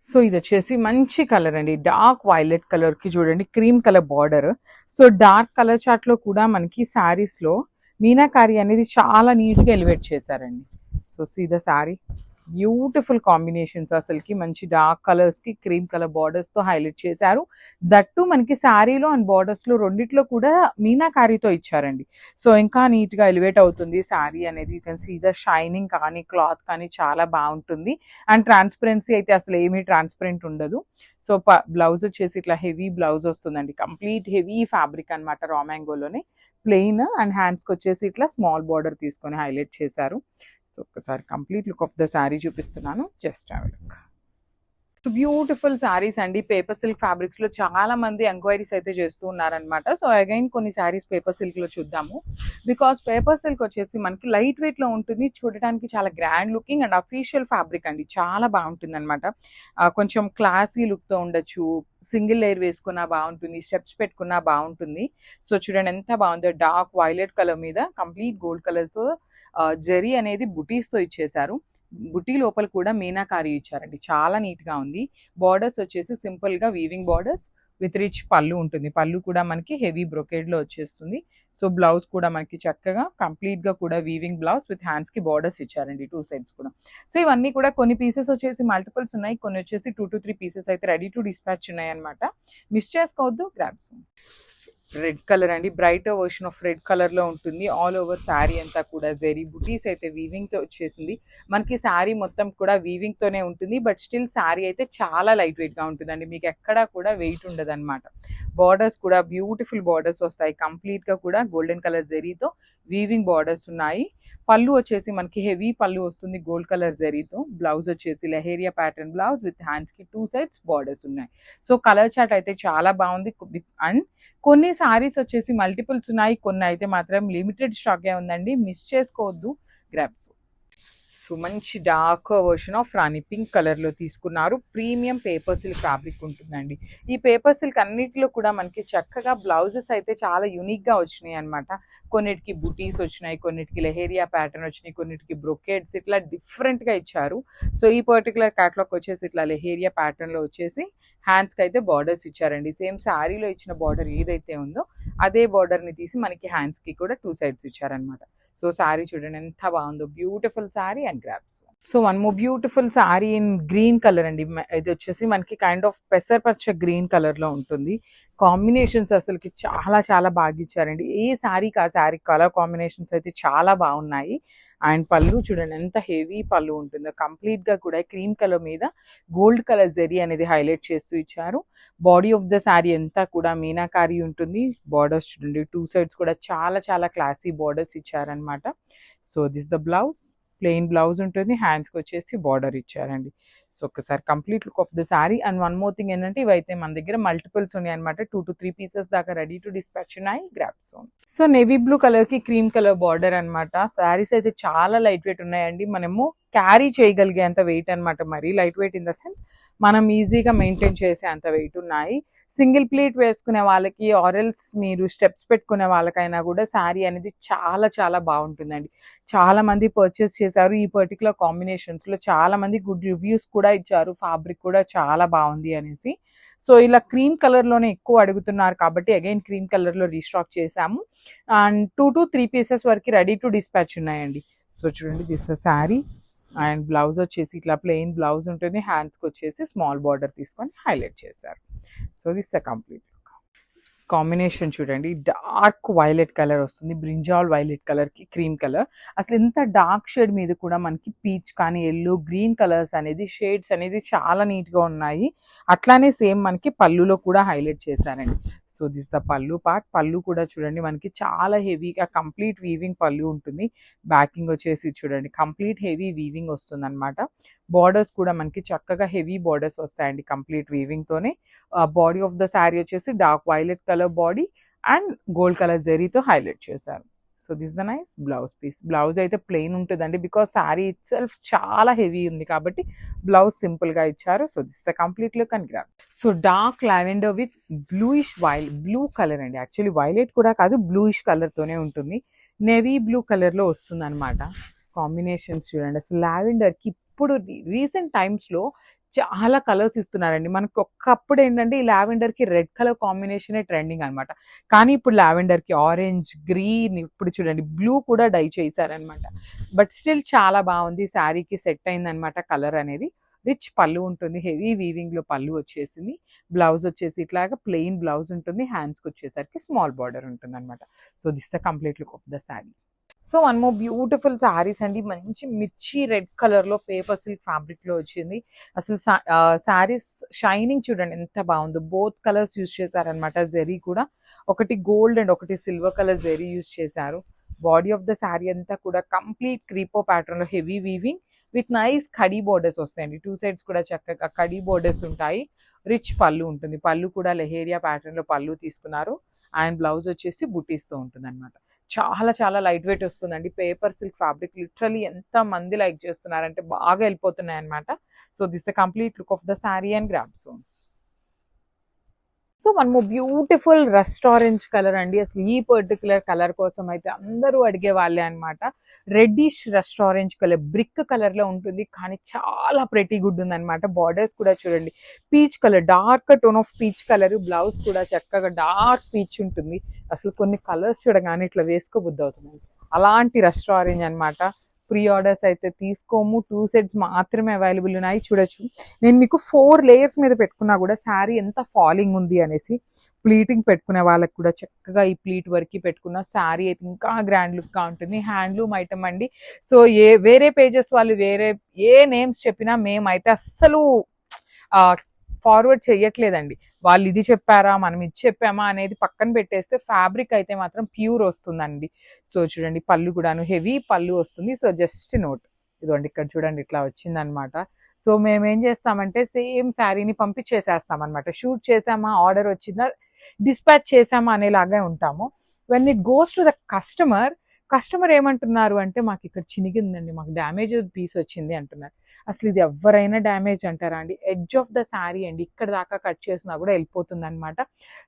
So ఇది వచ్చేసి మంచి కలర్ అండి, డార్క్ వైలెట్ కలర్ కి చూడండి cream colour border. So dark colour chart లో కూడా మనకి శారీస్ లో మీనాకారి అనేది చాలా నీట్ గా ఎలివేట్ చేశారండి. So see the sari, beautiful combinations, అసలుకి మంచి డార్క్ కలర్స్ కి క్రీమ్ కలర్ బార్డర్స్ తో హైలైట్ చేశారు. దట్టు మనకి శారీలో అండ్ బార్డర్స్ లో రెండిట్లో కూడా మీనాకారితో ఇచ్చారండి. సో ఇంకా నీట్ గా ఎలివేట్ అవుతుంది శారీ అనేది. You can see the shining కానీ క్లాత్ కానీ చాలా బాగుంటుంది. అండ్ ట్రాన్స్పరెన్సీ అయితే అసలు ఏమీ ట్రాన్స్పరెంట్ ఉండదు. సో బ్లౌజ్ వచ్చేసి ఇట్లా హెవీ బ్లౌజ్ వస్తుందండి, కంప్లీట్ హెవీ ఫ్యాబ్రిక్ అనమాట, రా మ్యాంగోలోనే ప్లెయిన్. అండ్ హ్యాండ్స్కి వచ్చేసి ఇట్లా స్మాల్ బార్డర్ తీసుకొని హైలైట్ చేశారు. సో ఒకసారి complete look of the sari చూపిస్తున్నాను, just have a look. So beautiful saris అండి, పేపర్ సిల్క్ ఫ్యాబ్రిక్స్ లో చాలా మంది ఎంక్వైరీస్ అయితే చేస్తూ ఉన్నారనమాట. సో అగైన్ కొన్ని శారీస్ పేపర్ సిల్క్ లో చూద్దాము. బికాస్ పేపర్ సిల్క్ వచ్చేసి మనకి లైట్ వెయిట్ లో ఉంటుంది, చూడటానికి చాలా grand looking and official fabric అండి, చాలా బాగుంటుంది అనమాట. కొంచెం క్లాసీ లుక్ తో ఉండొచ్చు, సింగిల్ లేయర్ వేసుకున్నా బాగుంటుంది, స్టెప్స్ పెట్టుకున్నా బాగుంటుంది. సో చూడండి ఎంత బాగుందో, డార్క్ వైలెట్ కలర్ మీద కంప్లీట్ గోల్డ్ కలర్స్ జరీ అనేది బుటీస్ తో ఇచ్చేసారు. బుటీ లోపల కూడా మీనాకారి ఇచ్చారండి, చాలా నీట్ గా ఉంది. బార్డర్స్ వచ్చేసి సింపుల్ గా వీవింగ్ బార్డర్స్ విత్ రిచ్ పళ్ళు ఉంటుంది, పళ్ళు కూడా మనకి హెవీ బ్రొకేడ్ లో వచ్చేస్తుంది. సో బ్లౌజ్ కూడా మనకి చక్కగా కంప్లీట్ గా కూడా వీవింగ్ బ్లౌజ్ విత్ హ్యాండ్స్ కి బార్డర్స్ ఇచ్చారండి, 2 సైడ్స్ కూడా. సో ఇవన్నీ కూడా కొన్ని పీసెస్ వచ్చేసి మల్టిపుల్స్ ఉన్నాయి, కొన్ని వచ్చేసి 2 to 3 పీసెస్ అయితే రెడీ టు డిస్పాచ్ ఉన్నాయి అనమాట. మిస్ చేసుకోవద్దు, గ్రాబ్స్. రెడ్ కలర్ అండి, bright version of red colour లో ఉంటుంది. ఆల్ ఓవర్ శారీ అంతా కూడా జెరీ బుటీస్ అయితే వీవింగ్ తో వచ్చేసింది. మనకి శారీ మొత్తం కూడా వీవింగ్ తోనే ఉంటుంది, బట్ స్టిల్ శారీ అయితే చాలా లైట్ వెయిట్ గా ఉంటుందండి, మీకు ఎక్కడా కూడా వెయిట్ ఉండదు అనమాట. బార్డర్స్ కూడా బ్యూటిఫుల్ బార్డర్స్ వస్తాయి, కంప్లీట్ గా కూడా గోల్డెన్ కలర్ జెరీతో వీవింగ్ బార్డర్స్ ఉన్నాయి. పళ్ళు వచ్చేసి మనకి హెవీ పళ్ళు వస్తుంది గోల్డ్ కలర్ జరీతో. బ్లౌజ్ వచ్చేసి leheriya pattern blouse with hands కి 2 సైడ్స్ బార్డర్స్ ఉన్నాయి. సో కలర్ చార్ట్ అయితే చాలా బాగుంది. అండ్ కొన్ని సారీస్ వచ్చేసి మల్టిపుల్స్ ఉన్నాయి, కొన్ని అయితే మాత్రం లిమిటెడ్ స్టాకే ఉందండి, మిస్ చేసుకోవద్దు, గ్రాబ్స్. సో మంచి dark version of Rani pink colour లో తీసుకున్నారు. ప్రీమియం పేపర్ సిల్క్ ఫ్యాబ్రిక్ ఉంటుందండి. ఈ పేపర్ సిల్క్ అన్నిటిలో కూడా మనకి చక్కగా బ్లౌజెస్ అయితే చాలా యూనిక్ గా వచ్చినాయి అనమాట. కొన్నిటికి బుటీస్ వచ్చినాయి, కొన్నిటికి లెహేరియా ప్యాటర్న్ వచ్చినాయి, కొన్నిటికి బ్రొకేడ్స్, ఇట్లా డిఫరెంట్ గా ఇచ్చారు. సో ఈ పర్టికులర్ క్యాట్లాగ్ వచ్చేసి ఇట్లా లెహేరియా ప్యాటర్న్ లో వచ్చేసి హ్యాండ్స్ కి అయితే బార్డర్స్ ఇచ్చారండి. సేమ్ శారీలో ఇచ్చిన బార్డర్ ఏదైతే ఉందో అదే బార్డర్ ని తీసి మనకి హ్యాండ్స్ కి కూడా 2 సైడ్స్ ఇచ్చారనమాట. సో శారీ చూడండి ఎంత బాగుందో, beautiful sari and grabs. So one more beautiful sari in green colour అండి. ఇది వచ్చేసి మనకి కైండ్ ఆఫ్ పెసరపచ్చ గ్రీన్ కలర్ లో ఉంటుంది. కాంబినేషన్స్ అసలుకి చాలా చాలా బాగా ఇచ్చారండి. ఏ శారీకి ఆ శారీ కలర్ కాంబినేషన్స్ అయితే చాలా బాగున్నాయి. అండ్ పళ్ళు చూడండి ఎంత హెవీ పళ్ళు ఉంటుందో, కంప్లీట్ గా కూడా క్రీమ్ కలర్ మీద గోల్డ్ కలర్ జరీ అనేది హైలైట్ చేస్తూ ఇచ్చారు. బాడీ ఆఫ్ ద శారీ అంతా కూడా మీనాకారి ఉంటుంది. బార్డర్స్ చూడండి 2 సైడ్స్ కూడా చాలా చాలా క్లాసీ బార్డర్స్ ఇచ్చారనమాట. So this the blouse, plain blouse ఉంటుంది, హ్యాండ్స్కి వచ్చేసి బార్డర్ ఇచ్చారండి. సో ఒకసారి complete look of the sari. And one more thing ఏంటంటే ఇవైతే మన దగ్గర మల్టిపుల్స్ ఉన్నాయి అనమాట, 2 to 3 పీసెస్ దాకా రెడీ టు డిస్పాచ్ ఉన్నాయి, grabs. So navy blue colour కి క్రీమ్ కలర్ బార్డర్ అనమాట. శారీస్ అయితే చాలా లైట్ వెయిట్ ఉన్నాయండి, మనము క్యారీ చేయగలిగేంత వెయిట్ అనమాట, మరీ light weight in the sense మనం ఈజీగా మెయింటైన్ చేసే అంత వెయిట్ ఉన్నాయి. సింగిల్ ప్లేట్ వేసుకునే వాళ్ళకి ఆరెల్స్ మీరు స్టెప్స్ పెట్టుకునే వాళ్ళకైనా కూడా శారీ అనేది చాలా చాలా బాగుంటుందండి. చాలా మంది పర్చేస్ చేశారు ఈ పర్టికులర్ కాంబినేషన్స్ లో, చాలా మంది గుడ్ రివ్యూస్ కూడా ఇచ్చారు, ఫ్యాబ్రిక్ కూడా చాలా బాగుంది అనేసి. సో ఇలా క్రీమ్ కలర్ లోనే ఎక్కువ అడుగుతున్నారు కాబట్టి అగైన్ క్రీమ్ కలర్ లో రీస్టాక్ చేసాము. అండ్ 2 to 3 పీసెస్ వరకు రెడీ టు డిస్పాచ్ ఉన్నాయండి. సో చూడండి దిస్ శారీ. అండ్ బ్లౌజ్ వచ్చేసి ఇట్లా ప్లెయిన్ బ్లౌజ్ ఉంటుంది, హ్యాండ్స్కి వచ్చేసి స్మాల్ బార్డర్ తీసుకొని హైలైట్ చేశారు. సో దిస్ కంప్లీట్ కాంబినేషన్ చూడండి, డార్క్ వైలెట్ కలర్ వస్తుంది, బ్రింజాల్ వైలెట్ కలర్ కి క్రీమ్ కలర్. అసలు ఇంత డార్క్ షేడ్ మీద కూడా మనకి పీచ్ కానీ ఎల్లో గ్రీన్ కలర్స్ అనేది షేడ్స్ అనేది చాలా నీట్ గా ఉన్నాయి. అట్లానే సేమ్ మనకి పళ్ళులో కూడా హైలైట్ చేశారండి. సో దిస్ ద పళ్ళు పార్ట్. పళ్ళు కూడా చూడండి మనకి చాలా హెవీగా కంప్లీట్ వీవింగ్ పళ్ళు ఉంటుంది. బ్యాకింగ్ వచ్చేసి చూడండి కంప్లీట్ హెవీ వీవింగ్ వస్తుంది అనమాట. బార్డర్స్ కూడా మనకి చక్కగా హెవీ బార్డర్స్ వస్తాయండి కంప్లీట్ వీవింగ్ తోనే. బాడీ ఆఫ్ ద శారీ వచ్చేసి dark violet colour body and gold colour జరీతో హైలైట్ చేశారు. So this the nice blouse piece. Blouse అయితే ప్లెయిన్ ఉంటుందండి, బికాస్ శారీ ఇట్ సెల్ఫ్ చాలా హెవీ ఉంది కాబట్టి బ్లౌజ్ సింపుల్ గా ఇచ్చారు. So this complete look and grab. So dark lavender with bluish blue colour అండి, యాక్చువల్లీ వైలెట్ కూడా కాదు, బ్లూయిష్ కలర్ తోనే ఉంటుంది. నేవీ బ్లూ కలర్ లో వస్తుంది అనమాట. కాంబినేషన్స్ చూడండి, అసలు లావెండర్ కి ఇప్పుడు రీసెంట్ టైమ్స్ లో చాలా కలర్స్ ఇస్తున్నారండి. మనకు ఒకప్పుడు ఏంటంటే ఈ లావెండర్‌కి రెడ్ కలర్ కాంబినేషనే ట్రెండింగ్ అనమాట. కానీ ఇప్పుడు లావెండర్‌కి ఆరెంజ్, గ్రీన్ ఇప్పుడు చూడండి బ్లూ కూడా డై చేశారనమాట. బట్ స్టిల్ చాలా బాగుంది. శారీకి సెట్ అయిందనమాట కలర్ అనేది. రిచ్ పళ్ళు ఉంటుంది. హెవీ వీవింగ్‌లో పళ్ళు వచ్చేసింది. బ్లౌజ్ వచ్చేసి ఇట్లాగా ప్లెయిన్ బ్లౌజ్ ఉంటుంది. హ్యాండ్స్‌కి వచ్చేసరికి స్మాల్ బార్డర్ ఉంటుందనమాట. So this the complete look of the sari. So one more beautiful saris అండి. మంచి మిర్చి రెడ్ కలర్‌లో పేపర్ సిల్క్ ఫ్యాబ్రిక్‌లో వచ్చింది. అసలు శారీస్ షైనింగ్ చూడండి ఎంత బాగుందో. బోత్ కలర్స్ యూజ్ చేశారనమాట. జెరీ కూడా ఒకటి గోల్డ్ అండ్ ఒకటి సిల్వర్ కలర్ జెరీ యూజ్ చేశారు. బాడీ ఆఫ్ ద శారీ అంతా కూడా కంప్లీట్ క్రీపో ప్యాటర్న్‌లో heavy weaving with nice khadi borders వస్తాయండి. 2 సైడ్స్ కూడా చక్కగా కడీ బోర్డర్స్ ఉంటాయి. రిచ్ పళ్ళు ఉంటుంది. పళ్ళు కూడా లెహేరియా ప్యాటర్న్‌లో పళ్ళు తీసుకున్నారు. అండ్ బ్లౌజ్ వచ్చేసి బుటీస్‌తో ఉంటుందన్నమాట. చాలా చాలా లైట్ వెయిట్ వస్తుందండి. పేపర్ సిల్క్ ఫ్యాబ్రిక్ లిటరల్లీ ఎంత మంది లైక్ చేస్తున్నారంటే బాగా వెళ్ళిపోతున్నాయి అనమాట. So this the complete look of the sari and grab son. So one more beautiful rust orange colour అండి. అసలు ఈ పర్టికులర్ కలర్ కోసం అయితే అందరూ అడిగే వాళ్ళే అనమాట. Reddish rust orange colour brick colour లో ఉంటుంది. కానీ చాలా ప్రెటీ గుడ్ ఉందన్నమాట. బార్డర్స్ కూడా చూడండి peach colour, dark tone of peach colour. Blouse కూడా చక్కగా డార్క్ పీచ్ ఉంటుంది. అసలు కొన్ని కలర్స్ చూడగానే ఇట్లా వేసుకోబుద్ధి అవుతుంది. అలాంటి రస్ట్ ఆరెంజ్ అనమాట. ప్రీ ఆర్డర్స్ అయితే తీసుకోము. 2 సెట్స్ మాత్రమే అవైలబుల్ ఉన్నాయి. చూడొచ్చు నేను మీకు 4 లేయర్స్ మీద పెట్టుకున్నా కూడా శారీ ఎంత ఫాలింగ్ ఉంది అనేసి. ప్లీటింగ్ పెట్టుకునే వాళ్ళకి కూడా చక్కగా ఈ ప్లీట్ వరకు పెట్టుకున్న శారీ అయితే ఇంకా గ్రాండ్ లుక్గా ఉంటుంది. హ్యాండ్లూమ్ ఐటమ్ అండి. సో వేరే పేజెస్ వాళ్ళు వేరే ఏ నేమ్స్ చెప్పినా మేమైతే అస్సలు ఫార్వర్డ్ చెయ్యట్లేదండి. వాళ్ళు ఇది చెప్పారా మనం ఇది చెప్పామా అనేది పక్కన పెట్టేస్తే ఫ్యాబ్రిక్ అయితే మాత్రం ప్యూర్ వస్తుందండి. సో చూడండి పళ్ళు కూడాను హెవీ పళ్ళు వస్తుంది. సో జస్ట్ నోట్ ఇదిగోండి ఇక్కడ చూడండి ఇట్లా వచ్చిందనమాట. సో మేము ఏం చేస్తామంటే సేమ్ శారీని పంపించేసేస్తాం అనమాట. షూట్ చేసామా, ఆర్డర్ వచ్చిందా, డిస్పాచ్ చేసామా అనేలాగే ఉంటాము. When it goes to the customer ఏమంటున్నారు అంటే మాకు ఇక్కడ చినిగిందండి, మాకు డ్యామేజ్ పీస్ వచ్చింది అంటున్నారు. అసలు ఇది ఎవరైనా డ్యామేజ్ అంటారా అండి? ఎడ్జ్ ఆఫ్ ద శారీ అండి, ఇక్కడ దాకా కట్ చేసినా కూడా వెళ్ళిపోతుంది అనమాట.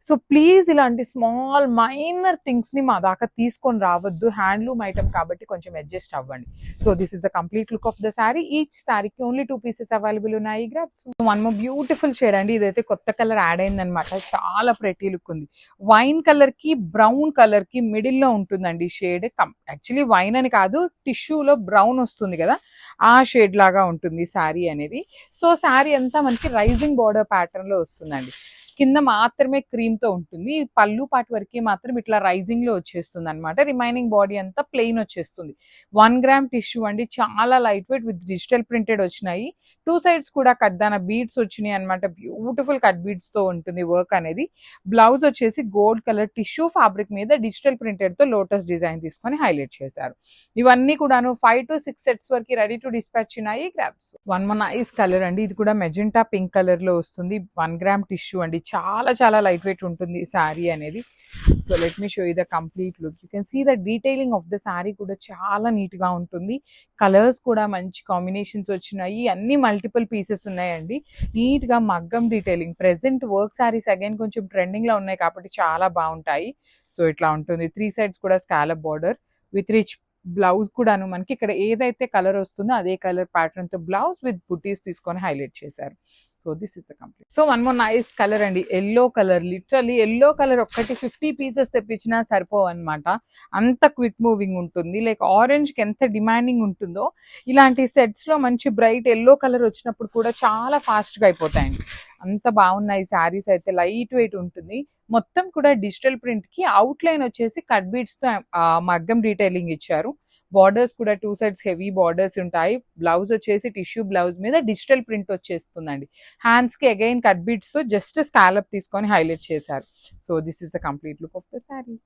సో ప్లీజ్ ఇలాంటి స్మాల్ మైనర్ థింగ్స్ని మా దాకా తీసుకొని రావద్దు. హ్యాండ్లూమ్ ఐటమ్ కాబట్టి కొంచెం అడ్జస్ట్ అవ్వండి. So this is the complete look of the sari. Each శారీకి ఓన్లీ 2 పీసెస్ అవైలబుల్ ఉన్నాయి. Grabs. One more beautiful shade అండి. ఇదైతే కొత్త కలర్ యాడ్ అయిందనమాట. చాలా ప్రెటీ లుక్ ఉంది. వైన్ కలర్ కి బ్రౌన్ కలర్ కి మిడిల్ లో ఉంటుందండి షేడ్. యాక్చువల్లీ వైన్ అని కాదు, టిష్యూలో బ్రౌన్ వస్తుంది కదా, ఆ షేడ్ లాగా ఉంటుంది శారీ అనేది. సో శారీ అంతా మనకి రైజింగ్ బార్డర్ ప్యాటర్న్ లో వస్తుందండి. కింద మాత్రమే క్రీమ్ తో ఉంటుంది. పళ్ళు పాటు వరకు మాత్రం ఇట్లా రైజింగ్ లో వచ్చేస్తుంది అనమాట. రిమైనింగ్ బాడీ అంతా ప్లెయిన్ వచ్చేస్తుంది. 1 గ్రామ్ టిష్యూ అండి. చాలా light weight with digital printed వచ్చినాయి. 2 సైడ్స్ కూడా కడ్దాన బీడ్స్ వచ్చినాయి అనమాట. బ్యూటిఫుల్ కట్ బీడ్స్ తో ఉంటుంది వర్క్ అనేది. బ్లౌజ్ వచ్చేసి గోల్డ్ కలర్ టిష్యూ ఫ్యాబ్రిక్ మీద డిజిటల్ ప్రింటెడ్ తో లోటస్ డిజైన్ తీసుకొని హైలైట్ చేశారు. ఇవన్నీ కూడాను 5 to 6 సెట్స్ వరకు రెడీ టు డిస్పాచ్ ఉన్నాయి. Grabs. One more nice colour అండి. ఇది కూడా మెజెంటా పింక్ కలర్ లో వస్తుంది. 1 గ్రామ్ టిష్యూ అండి. చాలా చాలా లైట్ వెయిట్ ఉంటుంది శారీ అనేది. So let me show you the complete look. You can see the detailing of the sari కూడా చాలా నీట్ గా ఉంటుంది. కలర్స్ కూడా మంచి కాంబినేషన్స్ వచ్చినాయి. అన్ని మల్టిపుల్ పీసెస్ ఉన్నాయండి. నీట్ గా మగ్గం detailing. Present work saris again కొంచెం ట్రెండింగ్ లో ఉన్నాయి కాబట్టి చాలా బాగుంటాయి. సో ఇట్లా ఉంటుంది. 3 సైడ్స్ కూడా scallop border with rich blouse కూడాను మనకి ఇక్కడ ఏదైతే కలర్ వస్తుందో అదే కలర్ ప్యాటర్న్ తో బ్లౌజ్ విత్ బుటీస్ తీసుకొని హైలైట్ చేశారు. So this is complete. So one more nice colour అండి. Yellow colour. Literally yellow colour ఒక్కటి 50 పీసెస్ తెప్పించినా సరిపోవు అనమాట. అంత క్విక్ మూవింగ్ ఉంటుంది. లైక్ ఆరెంజ్ కి ఎంత డిమాండింగ్ ఉంటుందో ఇలాంటి సెట్స్ లో మంచి బ్రైట్ ఎల్లో కలర్ వచ్చినప్పుడు కూడా చాలా ఫాస్ట్ గా అయిపోతాయండి. అంత బాగున్నాయి శారీస్ అయితే. లైట్ వెయిట్ ఉంటుంది. మొత్తం కూడా డిజిటల్ ప్రింట్ కి అవుట్ లైన్ వచ్చేసి కట్ బీడ్స్ తో మగ్గం డీటెయిలింగ్ ఇచ్చారు. బార్డర్స్ కూడా 2 సైడ్స్ హెవీ బార్డర్స్ ఉంటాయి. బ్లౌజ్ వచ్చేసి టిష్యూ బ్లౌజ్ మీద డిజిటల్ ప్రింట్ వచ్చేస్తుందండి. హ్యాండ్స్ కి అగైన్ కట్ బీడ్స్ తో జస్ట్ స్కాలప్ తీసుకొని హైలైట్ చేశారు. So this is the complete look of the sari.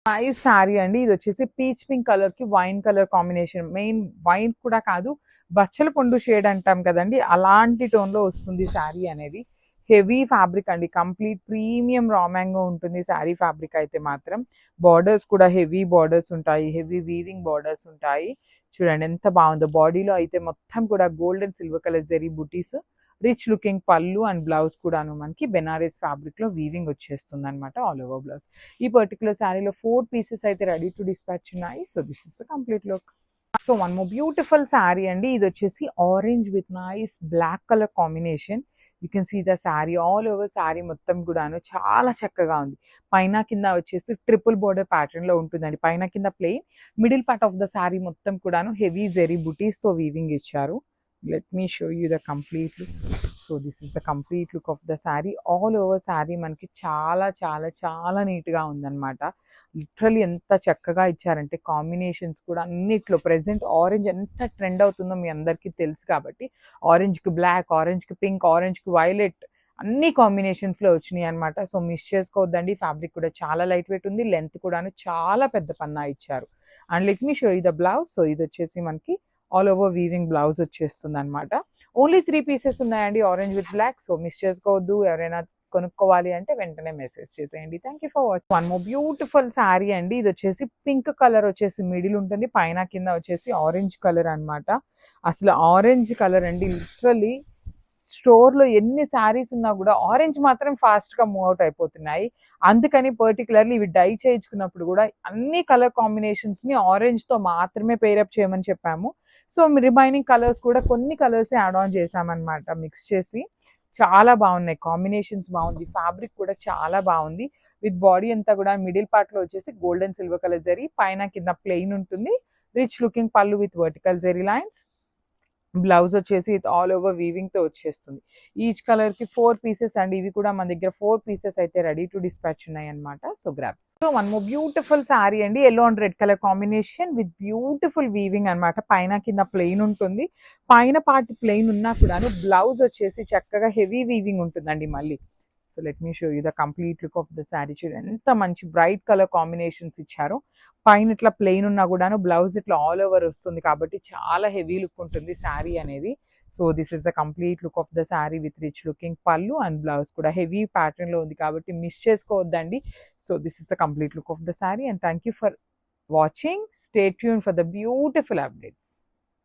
Nice sari అండి. ఇది వచ్చేసి పీచ్ పింక్ కలర్ కి wine colour combination. Main wine కూడా కాదు, బచ్చల పండు షేడ్ అంటాం కదండి, అలాంటి టోన్ లో వస్తుంది శారీ అనేది. హెవీ ఫ్యాబ్రిక్ అండి. కంప్లీట్ ప్రీమియం రా మ్యాంగో ఉంటుంది శారీ ఫ్యాబ్రిక్ అయితే మాత్రం. బార్డర్స్ కూడా హెవీ బార్డర్స్ ఉంటాయి. హెవీ వీవింగ్ బార్డర్స్ ఉంటాయి. చూడండి ఎంత బాగుందో. బాడీలో అయితే మొత్తం కూడా gold and silver colour zari బుటీస్. రిచ్ లుకింగ్ పళ్ళు అండ్ బ్లౌజ్ కూడాను మనకి బెనారస్ ఫ్యాబ్రిక్ లో వీవింగ్ వచ్చేస్తుంది అనమాట. All over blouse. ఈ పర్టికులర్ శారీలో 4 పీసెస్ అయితే రెడీ టు డిస్పాచ్ ఉన్నాయి. So this is the complete look. So one more beautiful sari అండి. ఇది వచ్చేసి orange with nice black colour combination. You can see the sari all over. Sari మొత్తం కూడాను చాలా చక్కగా ఉంది. పైన కింద వచ్చేసి ట్రిపుల్ బోర్డర్ ప్యాటర్న్ లో ఉంటుందండి. పైన కింద plain, middle part of the sari మొత్తం కూడాను హెవీ జెరీ బుటీస్ తో వీవింగ్ ఇచ్చారు. Let me show you the complete look. So this is the complete look of the saree. All over saree మనకి చాలా చాలా చాలా నీట్గా ఉందన్నమాట. లిటరలీ ఎంత చక్కగా ఇచ్చారంటే కాంబినేషన్స్ కూడా అన్నిట్లో. ప్రెసెంట్ ఆరెంజ్ ఎంత ట్రెండ్ అవుతుందో మీ అందరికీ తెలుసు కాబట్టి ఆరెంజ్కి బ్లాక్, ఆరెంజ్కి పింక్, ఆరెంజ్కి వైలెట్ అన్ని కాంబినేషన్స్లో వచ్చినాయి అనమాట. సో మిస్ చేసుకోవద్దండి. ఫ్యాబ్రిక్ కూడా చాలా లైట్ వెయిట్ ఉంది. లెంత్ కూడాను చాలా పెద్ద పన్నా ఇచ్చారు. And let me show you the blouse. So ఇది వచ్చేసి మనకి ఆల్ ఓవర్ వీవింగ్ బ్లౌజ్ వచ్చేస్తుంది అనమాట. ఓన్లీ 3 పీసెస్ ఉన్నాయండి orange with black. So miss చేసుకోవద్దు. ఎవరైనా కొనుక్కోవాలి అంటే వెంటనే మెసేజ్ చేసేయండి. Thank you for watching. One more beautiful sari అండి. ఇది వచ్చేసి పింక్ కలర్ వచ్చేసి మిడిల్ ఉంటుంది, పైన కింద వచ్చేసి ఆరెంజ్ కలర్ అనమాట. అసలు ఆరెంజ్ కలర్ అండి. లిటరల్లీ స్టోర్లో ఎన్ని శారీస్ ఉన్నా కూడా ఆరెంజ్ మాత్రం ఫాస్ట్గా మూవ్ అవుట్ అయిపోతున్నాయి. అందుకని పర్టికులర్లీ ఇవి డై చేయించుకున్నప్పుడు కూడా అన్ని కలర్ కాంబినేషన్స్ని ఆరెంజ్తో మాత్రమే పేరప్ చేయమని చెప్పాము. సో రిమైనింగ్ కలర్స్ కూడా కొన్ని కలర్స్ యాడ్ ఆన్ చేసామన్నమాట, మిక్స్ చేసి. చాలా బాగున్నాయి కాంబినేషన్స్, బాగుంది. ఫ్యాబ్రిక్ కూడా చాలా బాగుంది. విత్ బాడీ అంతా కూడా మిడిల్ పార్ట్లో వచ్చేసి గోల్డెన్ సిల్వర్ కలర్ జరీ, పైన కింద ప్లెయిన్ ఉంటుంది. రిచ్ లుకింగ్ పళ్ళు with vertical zari lines. Blouse వచ్చేసి ఆల్ ఓవర్ వీవింగ్ తో వచ్చేస్తుంది. ఈచ్ కలర్ కి 4 పీసెస్ అండి. ఇవి కూడా మన దగ్గర 4 పీసెస్ అయితే రెడీ టు డిస్పాచ్ ఉన్నాయి అనమాట. So grabs. So one more beautiful sari అండి. Yellow and red colour combination with beautiful weaving అనమాట. పైన కింద ప్లెయిన్ ఉంటుంది. పైన పార్ట్ ప్లెయిన్ ఉన్నా కూడాను బ్లౌజ్ వచ్చేసి చక్కగా హెవీ వీవింగ్ ఉంటుందండి మళ్ళీ. So let me show you the complete look of the sari. చూడండి ఎంత మంచి బ్రైట్ కలర్ కాంబినేషన్స్ ఇచ్చారు. పైన ఇట్లా ప్లెయిన్ ఉన్నా కూడాను బ్లౌజ్ ఇట్లా ఆల్ ఓవర్ వస్తుంది కాబట్టి చాలా హెవీ లుక్ ఉంటుంది శారీ అనేది. So this is the complete look of the sari with rich looking పళ్ళు అండ్ బ్లౌజ్ కూడా హెవీ ప్యాటర్న్ లో ఉంది కాబట్టి మిస్ చేసుకోవద్దండి. So this is the complete look of the sari and thank you for watching. Stay tune for the beautiful updates.